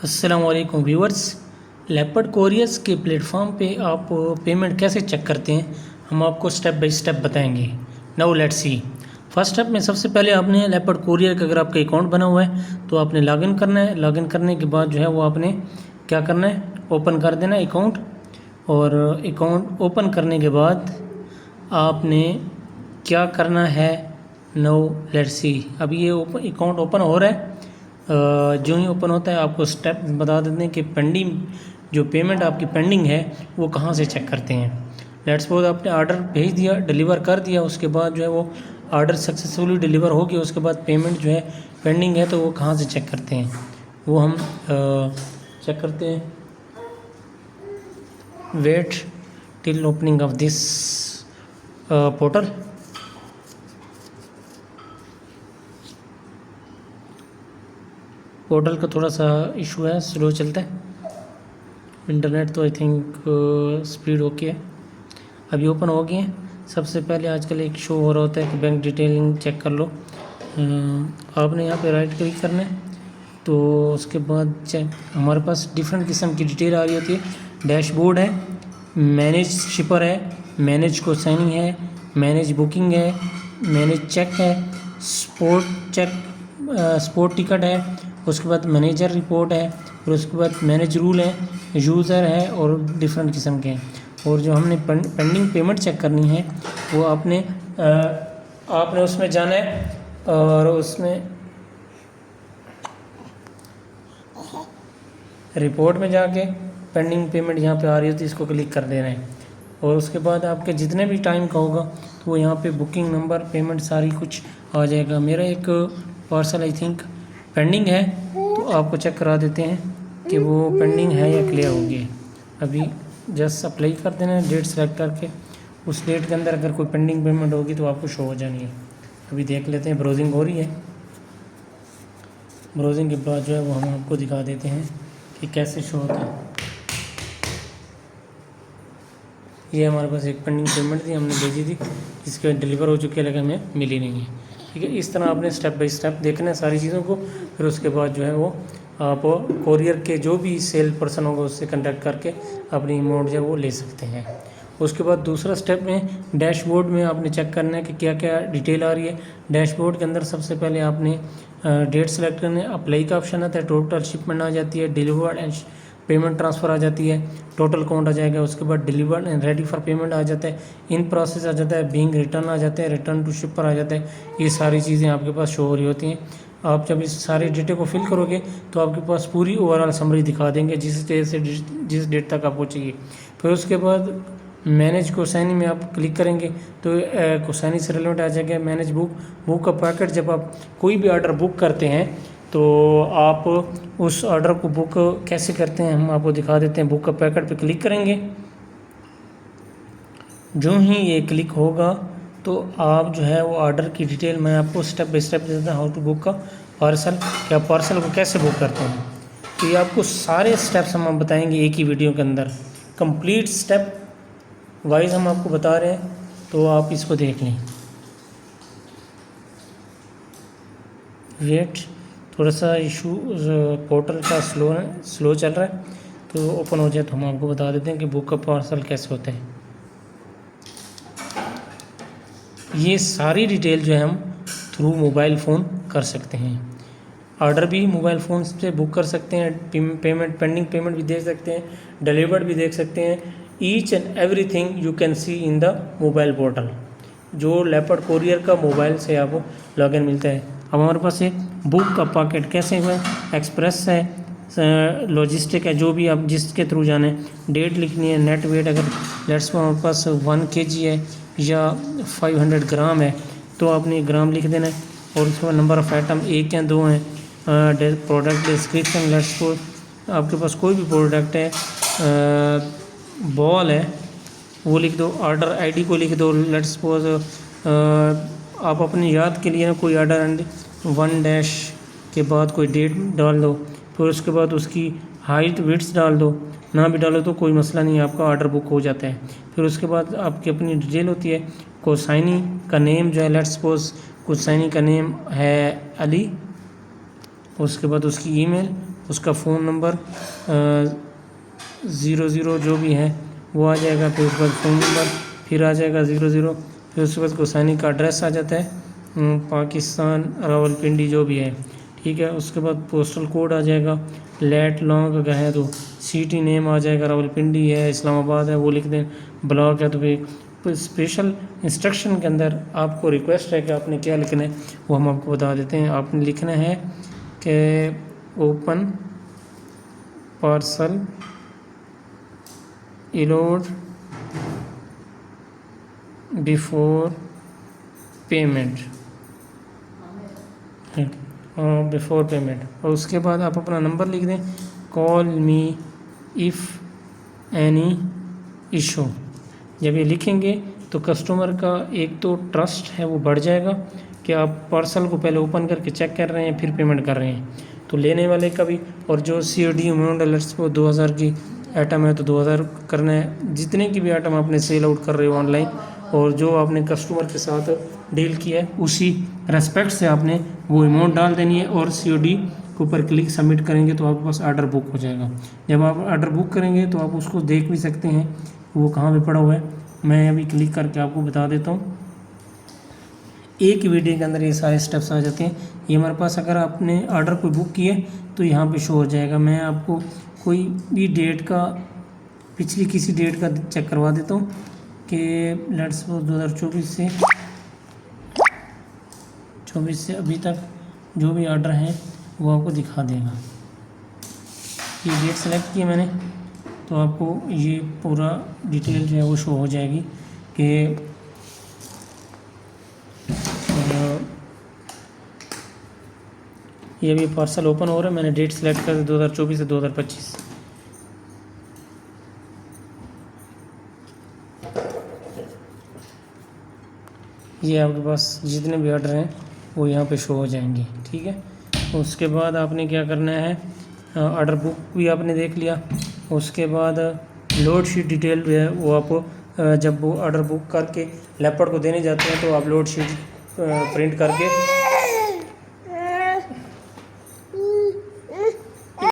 अस्सलाम वालेकुम viewers. Leopard couriers के प्लेटफॉर्म पे आप पेमेंट कैसे चेक करते हैं, हम आपको स्टेप बाय स्टेप बताएंगे। Now let's see. First step में सबसे पहले आपने लेपर्ड कोरियर का अगर आपका अकाउंट बना हुआ है तो आपने लॉगिन करना है। लॉगिन करने के बाद जो है वो आपने क्या करना है, ओपन कर देना है अकाउंट। और अकाउंट ओपन करने के बाद आपने क्या करना है, नाउ लेट्स सी। अभी ये अकाउंट ओपन हो रहा है। जो ही ओपन होता है आपको स्टेप बता देते हैं कि पेंडिंग जो पेमेंट आपकी पेंडिंग है वो कहाँ से चेक करते हैं। लेट्स सपोज आपने ऑर्डर भेज दिया, डिलीवर कर दिया, उसके बाद जो है वो ऑर्डर सक्सेसफुली डिलीवर हो गया, उसके बाद पेमेंट जो है पेंडिंग है तो वो कहाँ से चेक करते हैं, वो हम चेक करते हैं। Wait till opening of this portal. Portal का थोड़ा सा इशू है, स्लो चलता है इंटरनेट, तो आई थिंक स्पीड ओके है। अभी ओपन हो गए हैं। सबसे पहले आजकल एक शो हो रहा होता है कि बैंक डिटेलिंग चेक कर लो। आपने यहाँ पे राइट क्लिक करना है तो उसके बाद चेक हमारे पास डिफरेंट किस्म की डिटेल आ रही होती है। डैशबोर्ड है, मैनेज शिपर है, मैनेज कोसाइनिंग है, मैनेज बुकिंग है, मैनेज चेक है, स्पोर्ट चेक स्पोर्ट टिकट है, उसके बाद मैनेजर रिपोर्ट है, और उसके बाद मैनेज रूल है, यूज़र है, और डिफरेंट किस्म के हैं। और जो हमने पेंडिंग पेमेंट चेक करनी है वो आपने उसमें जाना है और उसमें रिपोर्ट में जाके पेंडिंग पेमेंट यहाँ पे आ रही होती है, इसको क्लिक कर देना है। और उसके बाद आपके जितने भी टाइम का होगा तो वो यहाँ पे बुकिंग नंबर, पेमेंट सारी कुछ आ जाएगा। मेरा एक पार्सल आई थिंक पेंडिंग है तो आपको चेक करा देते हैं कि वो पेंडिंग है या क्लियर हो गया। अभी जस्ट अप्लाई कर देना है, डेट सेलेक्ट करके उस डेट के अंदर अगर कोई पेंडिंग पेमेंट होगी तो आपको शो हो जानी है। अभी देख लेते हैं, ब्राउजिंग हो रही है। ब्राउजिंग के बाद जो है वो हम आपको दिखा देते हैं कि कैसे शो होता है। ये हमारे पास एक पेंडिंग पेमेंट थी, हमने भेजी थी, जिसके डिलीवर हो चुकी है लेकिन हमें मिली नहीं है। ठीक है, इस तरह आपने स्टेप बाय स्टेप देखना है सारी चीज़ों को। फिर उसके बाद जो है वो आप कोरियर के जो भी सेल पर्सन होगा उससे कांटेक्ट करके अपनी अमाउंट जो है वो ले सकते हैं। उसके बाद दूसरा स्टेप में डैशबोर्ड में आपने चेक करना है कि क्या क्या डिटेल आ रही है। डैशबोर्ड के अंदर सबसे पहले आपने डेट सेलेक्ट करना है, अप्लाई का ऑप्शन आता है, टोटल शिपमेंट आ जाती है, डिलीवर्ड एंड पेमेंट ट्रांसफ़र आ जाती है, टोटल काउंट आ जाएगा। उसके बाद delivered and ready for payment आ जाता है, इन प्रोसेस आ जाता है, बीइंग रिटर्न आ जाता है, रिटर्न टू शिपर आ जाता है। ये सारी चीज़ें आपके पास शो हो रही होती हैं। आप जब इस सारे डेटे को फिल करोगे तो आपके पास पूरी ओवरऑल समरी दिखा देंगे जिस डेट से जिस डेट तक आपको चाहिए। फिर उसके बाद मैनेज कोसाइनी में आप क्लिक करेंगे तो कोसाइनी से रिलेवेंट आ जाएगा मैनेज बुक का पैकेट। जब आप कोई भी ऑर्डर बुक करते हैं तो आप उस ऑर्डर को बुक कैसे करते हैं हम आपको दिखा देते हैं। बुक का पैकेट पे क्लिक करेंगे, जो ही ये क्लिक होगा तो आप जो है वो ऑर्डर की डिटेल मैं आपको स्टेप बाय स्टेप दे देता हूँ। हाउ टू बुक का पार्सल, क्या पार्सल को कैसे बुक करते हैं, तो ये आपको सारे स्टेप्स हम बताएंगे एक ही वीडियो के अंदर। कंप्लीट स्टेप वाइज हम आपको बता रहे हैं, तो आप इसको देख लें। वेट, थोड़ा सा इशू पोर्टल का स्लो चल रहा है, तो ओपन हो जाए तो हम आपको बता देते हैं कि बुक का पार्सल कैसे होता है। ये सारी डिटेल जो है हम थ्रू मोबाइल फ़ोन कर सकते हैं। ऑर्डर भी मोबाइल फ़ोन से बुक कर सकते हैं, पेमेंट पेंडिंग पेमेंट भी देख सकते हैं, डिलीवर्ड भी देख सकते हैं। Each and everything you can see in the mobile portal. जो लेपर्ड कोरियर का मोबाइल से आपको लॉगिन मिलता है। अब हमारे पास एक बुक का पैकेट कैसे हुआ, एक्सप्रेस है, लॉजिस्टिक है, जो भी आप जिसके थ्रू जाना है, डेट लिखनी है, नेट वेट अगर लेट्स हमारे पास 1 kg है या 500 ग्राम है तो आपने ग्राम लिख देना है। और उसके बाद नंबर ऑफ़ आइटम 1 या 2 हैं। प्रोडक्ट डिस्क्रिप्शन, लेट्स को आपके पास कोई भी प्रोडक्ट है, बॉल है वो लिख दो, ऑर्डर आईडी को लिख दो। लेट्स सपोज आप अपनी याद के लिए ना कोई ऑर्डर 1 के बाद कोई डेट डाल दो, फिर उसके बाद उसकी हाइट विड्थ डाल दो, ना भी डालो तो कोई मसला नहीं, आपका ऑर्डर बुक हो जाता है। फिर उसके बाद आपकी अपनी डिटेल होती है। कोसाइनी का नेम जो है, लेट्स सपोज कोसाइनी का नेम है अली, उसके बाद उसकी ईमेल, उसका फ़ोन नंबर 00 जो भी है वो आ जाएगा, फिर उसके बाद फ़ोन नंबर फिर आ जाएगा 00, फिर उसके बाद गोसानी का एड्रेस आ जाता है पाकिस्तान रावलपिंडी जो भी है, ठीक है। उसके बाद पोस्टल कोड आ जाएगा, लेट लॉन्ग अगर है तो सिटी नेम आ जाएगा, रावलपिंडी है, इस्लामाबाद है वो लिख दें, ब्लॉक है तो फिर स्पेशल इंस्ट्रक्शन के अंदर आपको रिक्वेस्ट है कि आपने क्या लिखना है वो हम आपको बता देते हैं। आपने लिखना है कि open parcel allowed before payment, before payment, और उसके बाद आप अपना नंबर लिख दें, call me if any issue. जब ये लिखेंगे तो कस्टमर का एक तो ट्रस्ट है वो बढ़ जाएगा कि आप पार्सल को पहले ओपन करके चेक कर रहे हैं फिर पेमेंट कर रहे हैं, तो लेने वाले का भी। और जो COD अमाउंट अलर्ट्स वो 2000 की आइटम है तो 2000 करना है, जितने की भी आइटम आपने सेल आउट कर रहे हो ऑनलाइन और जो आपने कस्टमर के साथ डील किया है उसी रेस्पेक्ट से आपने वो अमाउंट डाल देनी है, और COD के ऊपर क्लिक सबमिट करेंगे तो आपके पास ऑर्डर बुक हो जाएगा। जब आप ऑर्डर बुक करेंगे तो आप उसको देख भी सकते हैं वो कहाँ पे पड़ा हुआ है, मैं अभी क्लिक करके आपको बता देता हूँ। एक वीडियो के अंदर ये सारे स्टेप्स आ जाते हैं। ये हमारे पास अगर आपने ऑर्डर कोई बुक किया तो यहाँ पे शो हो जाएगा। मैं आपको कोई भी डेट का, पिछली किसी डेट का चेक करवा देता हूँ कि लेट्स सपोज 2024 से अभी तक जो भी ऑर्डर हैं वो आपको दिखा देगा। ये डेट सेलेक्ट की मैंने तो आपको ये पूरा डिटेल जो है वो शो हो जाएगी कि ये अभी पार्सल ओपन हो रहा है। मैंने डेट सेलेक्ट कर दी 2024 से 2025। ये आपके पास जितने भी ऑर्डर हैं वो यहाँ पे शो हो जाएंगे, ठीक है। उसके बाद आपने क्या करना है, ऑर्डर बुक भी आपने देख लिया। उसके बाद लोड शीट डिटेल जो है वो आप जब वो ऑर्डर बुक करके लैपटॉप को देने जाते हैं तो आप लोड शीट प्रिंट करके